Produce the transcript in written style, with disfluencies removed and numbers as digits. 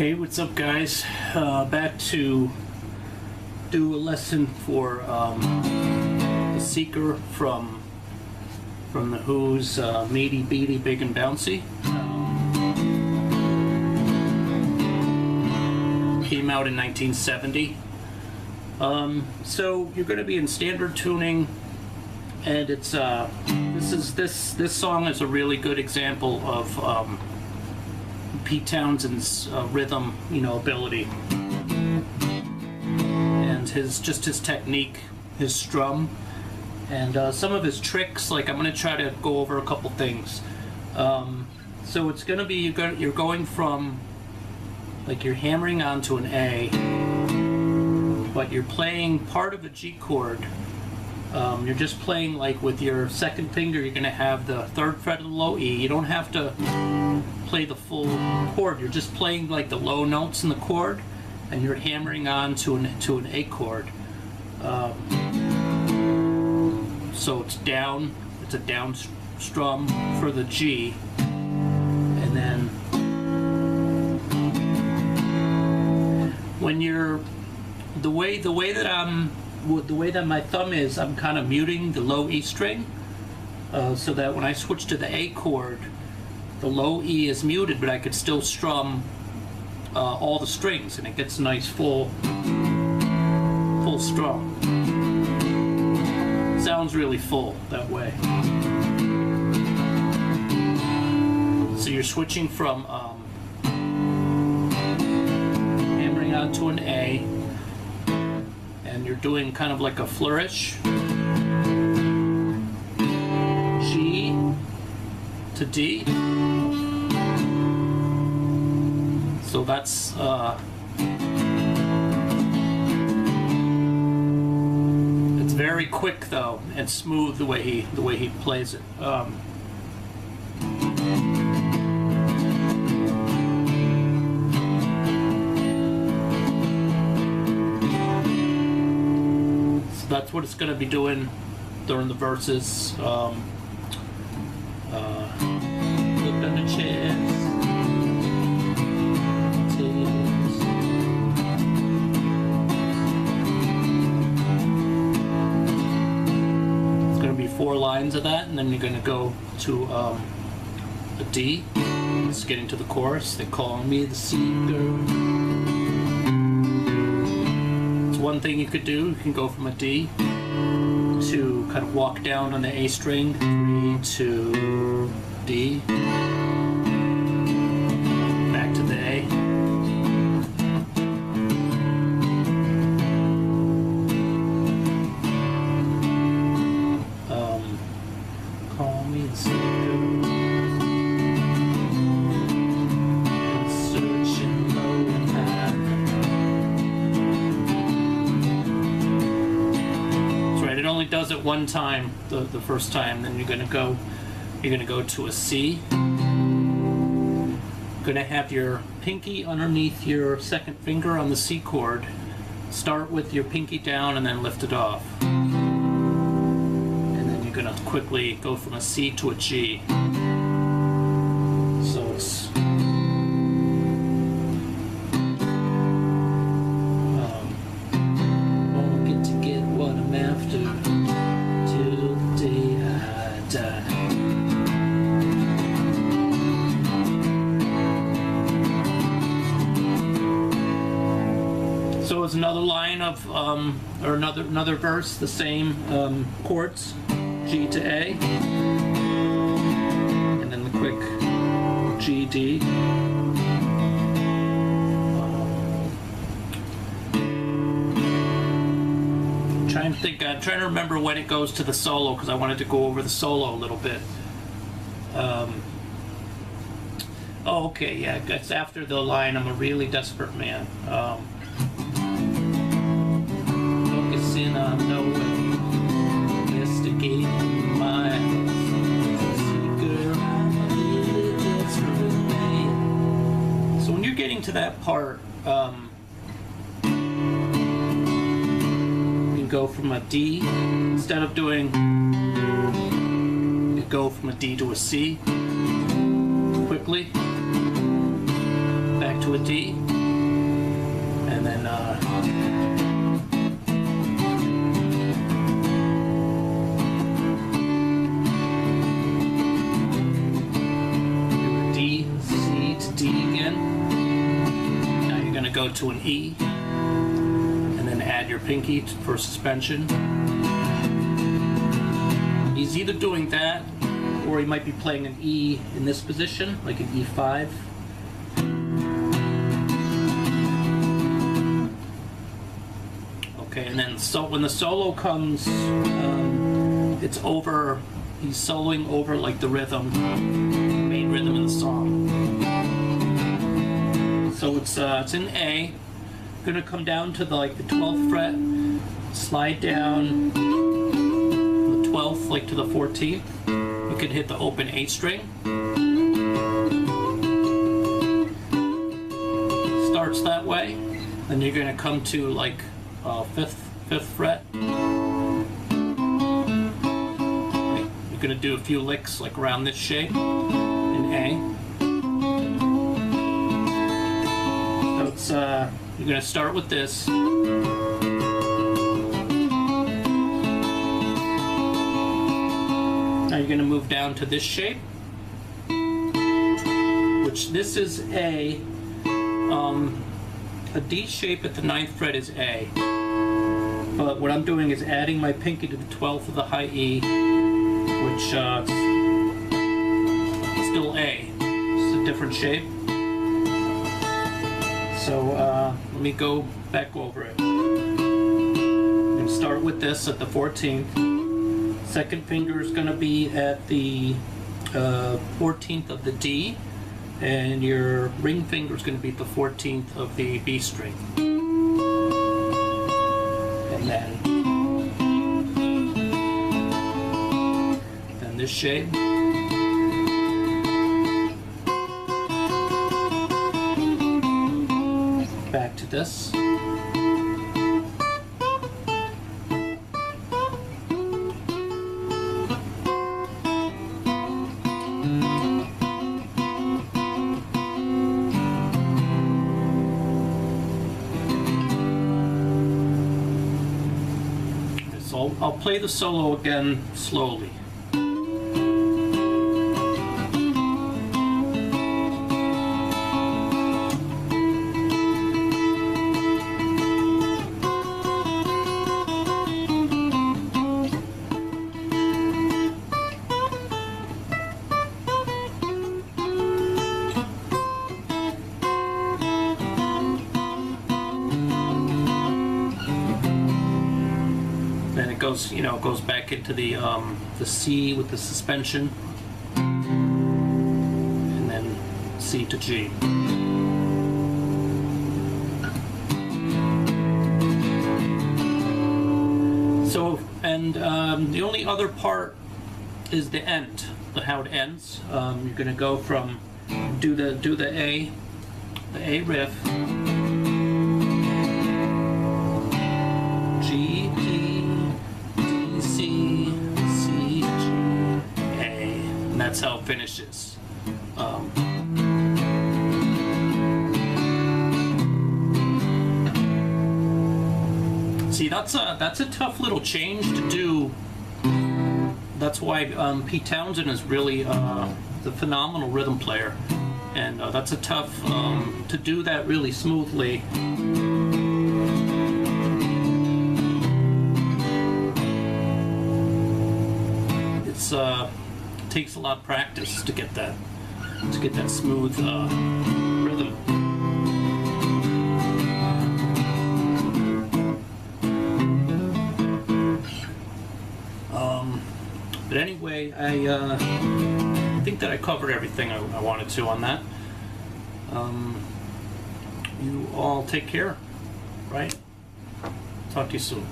Hey, what's up, guys? Back to do a lesson for the Seeker from the Who's Meaty Beaty, Big and Bouncy. Came out in 1970. So you're going to be in standard tuning, and it's this song is a really good example of Pete Townshend's rhythm, ability, and his technique, his strum, and some of his tricks. Like, I'm going to try to go over a couple things. So it's going to be you're going from, like, you're hammering onto an A, but you're playing part of a G chord. You're just playing, like, with your second finger. You're going to have the third fret of the low E. You don't have to play the full chord. You're just playing, like, the low notes in the chord, and you're hammering on to an A chord. So it's down. It's a down strum for the G, and then when you're the way that my thumb is, I'm kind of muting the low E string, so that when I switch to the A chord, the low E is muted, but I could still strum all the strings, and it gets a nice full strum. Sounds really full that way. So you're switching from hammering onto an A, and you're doing kind of like a flourish. G to D. So that's it's very quick though, and smooth the way he plays it. So that's what it's going to be doing during the verses. Looked under chairs. Four lines of that, and then you're going to go to a D. It's getting to the chorus. They call me the Seeker. It's one thing you could do. You can go from a D to kind of walk down on the A string, 3 to D, back to the A. Call me the Seeker, and searching low and high. That's right. It only does it one time, the first time. Then you're gonna go to a C. Gonna have your pinky underneath your second finger on the C chord. Start with your pinky down and then lift it off. You're going to quickly go from a C to a G. So it's won't get what I'm after till the day I die. So it's another line of or another verse, the same chords. G to A, and then the quick G, D. I'm trying to remember when it goes to the solo, because I wanted to go over the solo a little bit. Oh, okay, yeah, it's after the line, I'm a really desperate man. Focusing on nowhere. My Seeker, I'm a really desperate man. So when you're getting to that part, you go from a D. Instead of doing, you go from a D to a C quickly, back to to a D, and then D, C to D again. Now you're going to go to an E, and then add your pinky for suspension. He's either doing that, or he might be playing an E in this position, like an E5. Okay, and then so when the solo comes, it's over. He's soloing over like the rhythm, main rhythm in the song. So it's in A. Gonna come down to the 12th fret, slide down from the 12th like to the 14th. You can hit the open A string. Starts that way. Then you're gonna come to like 5th fret. You're gonna do a few licks like around this shape in A. So it's you're gonna start with this. Now you're gonna move down to this shape, which this is A. A D shape at the 9th fret is A. But what I'm doing is adding my pinky to the 12th of the high E, which still A. It's a different shape. So let me go back over it. I'm going to start with this at the 14th. Second finger is going to be at the 14th of the D, and your ring finger is going to be at the 14th of the B string. And then this shape. Back to this. So I'll play the solo again slowly. It goes back into the C with the suspension, and then C to G. So, and the only other part is the end, how it ends. You're going to go from do the A riff. G, E, D, C, C, G, A, and that's how it finishes. See, that's a tough little change to do. That's why Pete Townsend is really a phenomenal rhythm player, and that's a tough to do that really smoothly. Takes a lot of practice to get that smooth rhythm. But anyway, I think that I covered everything I wanted to on that. You all take care, right? Talk to you soon.